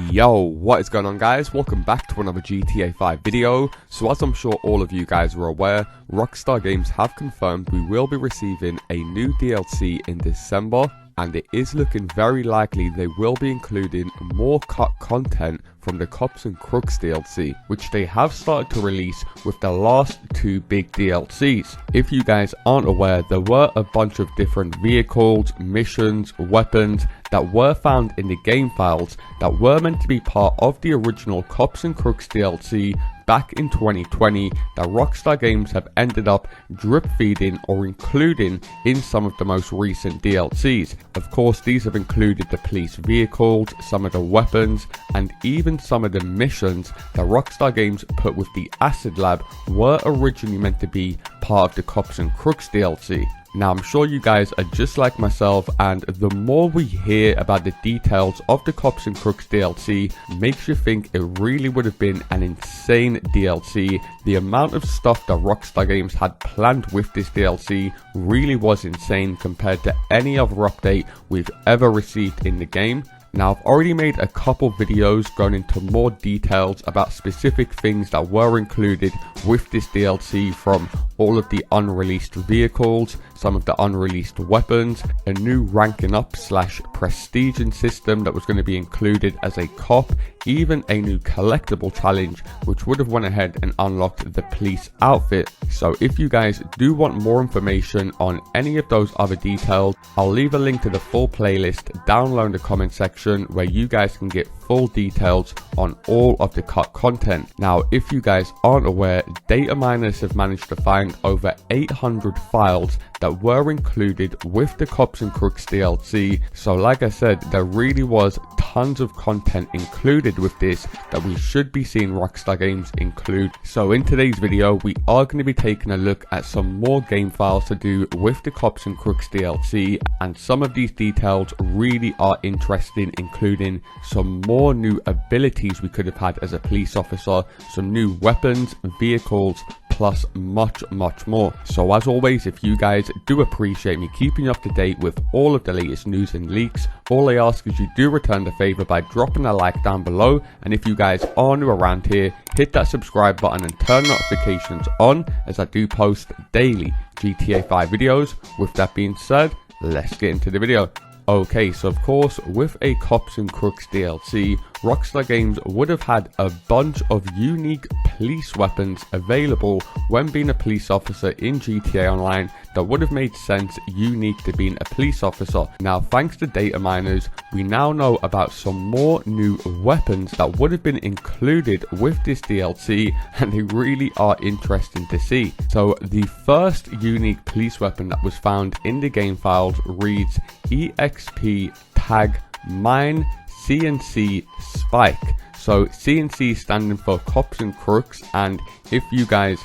Yo, what is going on guys? Welcome back to another GTA 5 video. So as I'm sure all of you guys are aware, Rockstar Games have confirmed we will be receiving a new DLC in December, and it is looking very likely they will be including more cut content from the Cops and Crooks DLC, which they have started to release with the last two big DLCs. If you guys aren't aware, there were a bunch of different vehicles, missions, weapons that were found in the game files that were meant to be part of the original Cops and Crooks DLC back in 2020 that Rockstar Games have ended up drip feeding or including in some of the most recent DLCs. Of course, these have included the police vehicles, some of the weapons, and even some of the missions that Rockstar Games put with the Acid Lab were originally meant to be part of the Cops and Crooks DLC. Now, I'm sure you guys are just like myself, and the more we hear about the details of the Cops and Crooks DLC makes you think it really would have been an insane DLC. The amount of stuff that Rockstar Games had planned with this DLC really was insane compared to any other update we've ever received in the game. Now, I've already made a couple videos going into more details about specific things that were included with this DLC, from all of the unreleased vehicles, some of the unreleased weapons, a new ranking up / prestiging system that was going to be included as a cop, even a new collectible challenge which would have went ahead and unlocked the police outfit. So if you guys do want more information on any of those other details, I'll leave a link to the full playlist down below in the comment section where you guys can get full details on all of the cut content. Now, if you guys aren't aware, data miners have managed to find over 800 files that were included with the Cops and Crooks DLC. So like I said, there really was tons of content included with this that we should be seeing Rockstar Games include. So in today's video, we are going to be taking a look at some more game files to do with the Cops and Crooks DLC, and some of these details really are interesting, including some more new abilities we could have had as a police officer, some new weapons, vehicles, plus much more. So as always, if you guys do appreciate me keeping you up to date with all of the latest news and leaks, all I ask is you do return the favor by dropping a like down below, and if you guys are new around here, hit that subscribe button and turn notifications on, as I do post daily GTA 5 videos. With that being said, let's get into the video. Okay, so of course, with a Cops and Crooks DLC, Rockstar Games would have had a bunch of unique police weapons available when being a police officer in GTA Online that would have made sense unique to being a police officer. Now, thanks to data miners, we now know about some more new weapons that would have been included with this DLC, and they really are interesting to see. So the first unique police weapon that was found in the game files reads EXP tag mine CNC Spike. So CNC standing for Cops and Crooks, and if you guys,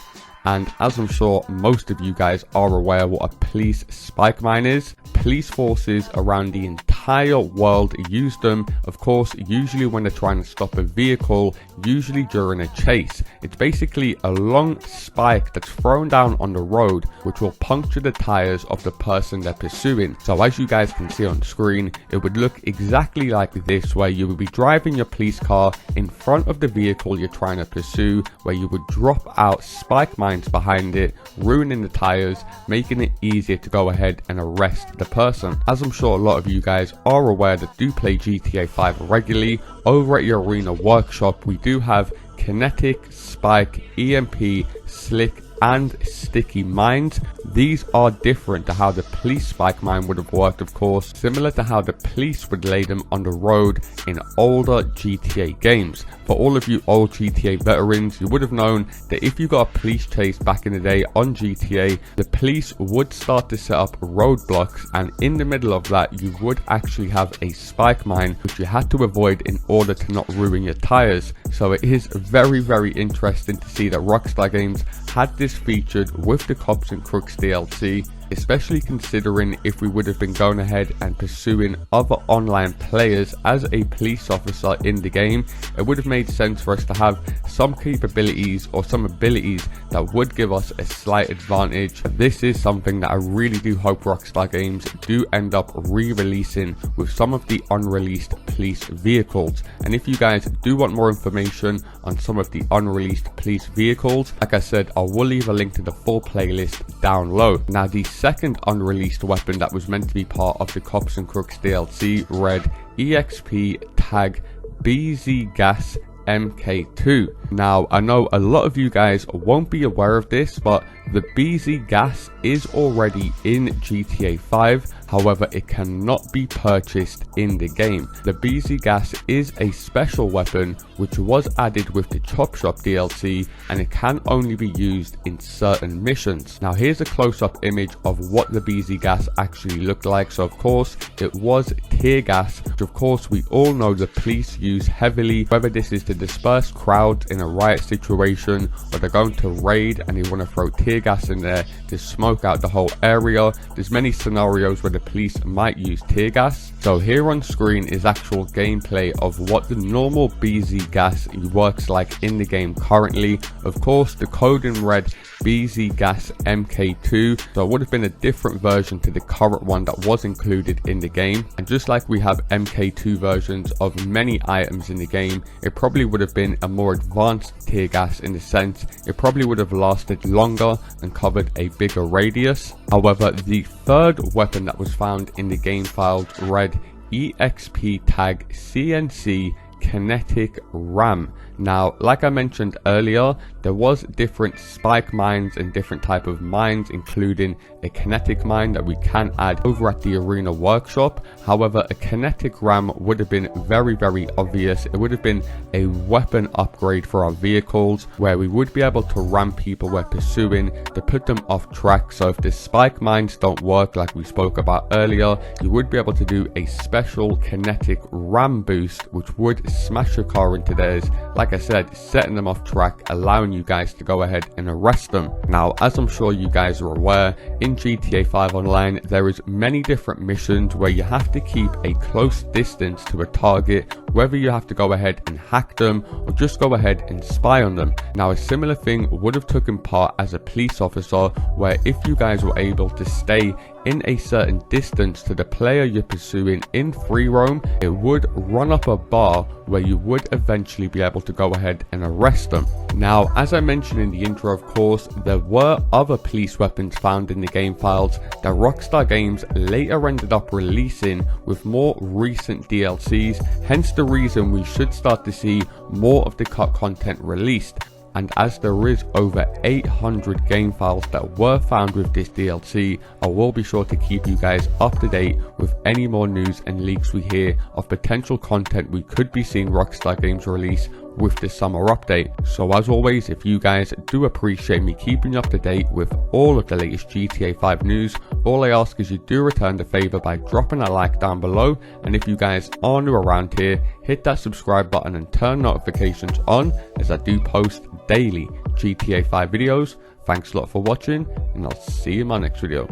and as I'm sure most of you guys are aware what a police spike mine is, police forces around the entire world use them, of course, usually when they're trying to stop a vehicle, usually during a chase. It's basically a long spike that's thrown down on the road which will puncture the tires of the person they're pursuing. So as you guys can see on screen, it would look exactly like this, where you would be driving your police car in front of the vehicle you're trying to pursue, where you would drop out spike mines behind it, ruining the tires, making it easier to go ahead and arrest the person. As I'm sure a lot of you guys are aware that do play GTA 5 regularly, over at your arena workshop we do have kinetic, spike, EMP, slick and sticky mines. These are different to how the police spike mine would have worked, of course, similar to how the police would lay them on the road in older GTA games. For all of you old GTA veterans, you would have known that if you got a police chase back in the day on GTA, the police would start to set up roadblocks, and in the middle of that you would actually have a spike mine which you had to avoid in order to not ruin your tires. So it is very interesting to see that Rockstar Games had this featured with the Cops and Crooks DLC, especially considering if we would have been going ahead and pursuing other online players as a police officer in the game, it would have made sense for us to have some capabilities or some abilities that would give us a slight advantage. This is something that I really do hope Rockstar Games do end up re-releasing with some of the unreleased police vehicles. And if you guys do want more information on some of the unreleased police vehicles, like I said, I will leave a link to the full playlist down low. Now, the second unreleased weapon that was meant to be part of the Cops and Crooks DLC read EXP tag BZ Gas MK2. Now, I know a lot of you guys won't be aware of this, but the BZ Gas is already in GTA 5. However, it cannot be purchased in the game. The BZ Gas is a special weapon which was added with the Chop Shop DLC, and it can only be used in certain missions. Now, here's a close-up image of what the BZ Gas actually looked like. So of course it was tear gas, which of course we all know the police use heavily, whether this is to disperse crowds in a riot situation, or they're going to raid and they want to throw tear gas in there to smoke out the whole area. There's many scenarios where the police might use tear gas. So here on screen is actual gameplay of what the normal BZ Gas works like in the game currently. Of course, the code in red BZ Gas MK2, so it would have been a different version to the current one that was included in the game. And just like we have MK2 versions of many items in the game, it probably would have been a more advanced tear gas in the sense it probably would have lasted longer and covered a bigger radius. However, the third weapon that was found in the game files read EXP tag CNC Kinetic Ram. Now, like I mentioned earlier, there was different spike mines and different type of mines, including a kinetic mine that we can add over at the arena workshop. However, a kinetic ram would have been very obvious. It would have been a weapon upgrade for our vehicles, where we would be able to ram people we're pursuing to put them off track. So if the spike mines don't work like we spoke about earlier, you would be able to do a special kinetic ram boost, which would smash your car into theirs, like I said, setting them off track, allowing you guys to go ahead and arrest them. Now, as I'm sure you guys are aware, in GTA 5 Online there is many different missions where you have to keep a close distance to a target, whether you have to go ahead and hack them or just go ahead and spy on them. Now, a similar thing would have taken part as a police officer, where if you guys were able to stay in a certain distance to the player you're pursuing in free roam, it would run up a bar where you would eventually be able to go ahead and arrest them. Now, as I mentioned in the intro, of course, there were other police weapons found in the game files that Rockstar Games later ended up releasing with more recent DLCs, hence the reason we should start to see more of the cut content released. And as there is over 800 game files that were found with this DLC, I will be sure to keep you guys up to date with any more news and leaks we hear of potential content we could be seeing Rockstar Games release with this summer update. So as always, if you guys do appreciate me keeping you up to date with all of the latest GTA 5 news, all I ask is you do return the favor by dropping a like down below, and if you guys are new around here, hit that subscribe button and turn notifications on, as I do post daily GTA 5 videos. Thanks a lot for watching, and I'll see you in my next video.